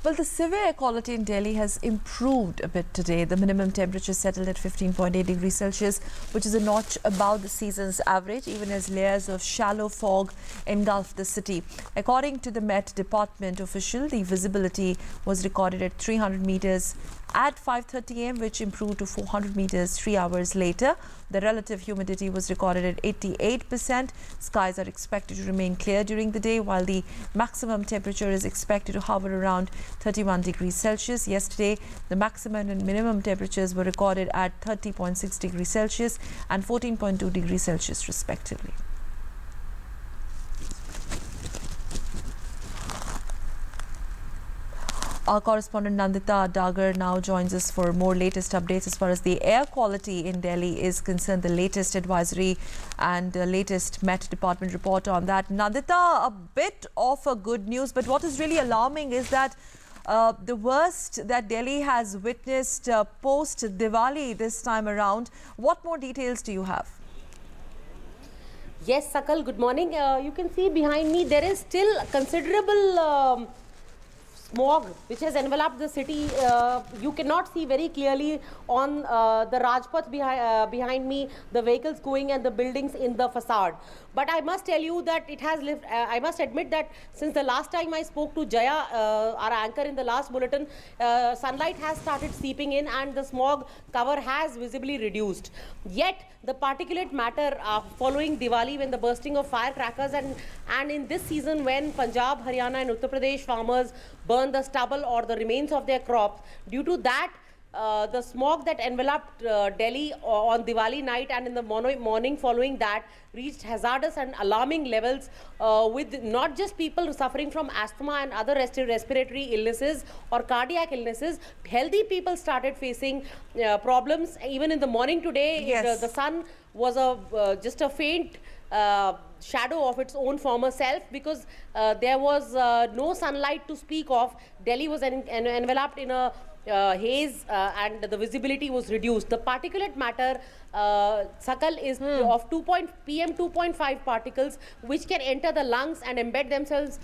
Well, the severe air quality in Delhi has improved a bit today. The minimum temperature settled at 15.8 degrees Celsius, which is a notch above the season's average, even as layers of shallow fog engulfed the city. According to the Met Department official, the visibility was recorded at 300 meters at 5:30 am, which improved to 400 meters 3 hours later. The relative humidity was recorded at 88%. Skies are expected to remain clear during the day, while the maximum temperature is expected to hover around 31 degrees Celsius. Yesterday, the maximum and minimum temperatures were recorded at 30.6 degrees Celsius and 14.2 degrees Celsius respectively. Our correspondent Nandita Dagar now joins us for more latest updates as far as the air quality in Delhi is concerned, the latest advisory and the latest Met Department report on that. Nandita, a bit of a good news, but what is really alarming is that the worst that Delhi has witnessed post-Diwali this time around. What more details do you have? Yes, Sakal, good morning. You can see behind me there is still considerable smog which has enveloped the city. You cannot see very clearly on the Rajpath behind me, the vehicles going and the buildings in the facade. But I must tell you that it has lived. I must admit that since the last time I spoke to Jaya, our anchor in the last bulletin, sunlight has started seeping in and the smog cover has visibly reduced. Yet the particulate matter following Diwali, when the bursting of firecrackers and in this season when Punjab, Haryana and Uttar Pradesh farmers burn the stubble or the remains of their crops, due to that the smog that enveloped Delhi on Diwali night and in the morning following that reached hazardous and alarming levels, with not just people suffering from asthma and other respiratory illnesses or cardiac illnesses. Healthy people started facing problems. Even in the morning today, yes, the sun was just a faint shadow of its own former self, because there was no sunlight to speak of. Delhi was enveloped in a haze and the visibility was reduced. The particulate matter, Sakal, is of PM 2.5 particles, which can enter the lungs and embed themselves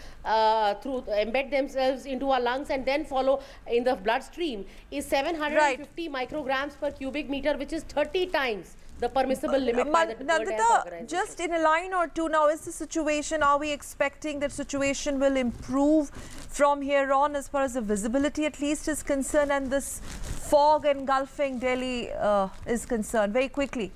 into our lungs and then follow in the bloodstream, is 750 micrograms per cubic meter, which is 30 times the permissible limit by the World Health Organization. Just in a line or two now, is the situation, are we expecting that situation will improve from here on as far as the visibility at least is concerned and this fog engulfing Delhi is concerned? Very quickly.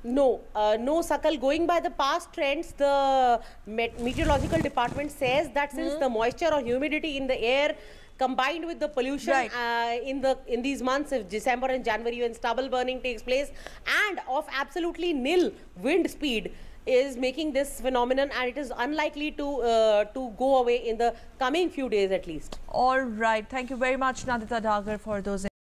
No, no, Sakal. Going by the past trends, the meteorological department says that since the moisture or humidity in the air combined with the pollution in these months of December and January, when stubble burning takes place, and of absolutely nil wind speed, is making this phenomenon, and it is unlikely to go away in the coming few days at least. All right. Thank you very much, Nandita Dagar, for those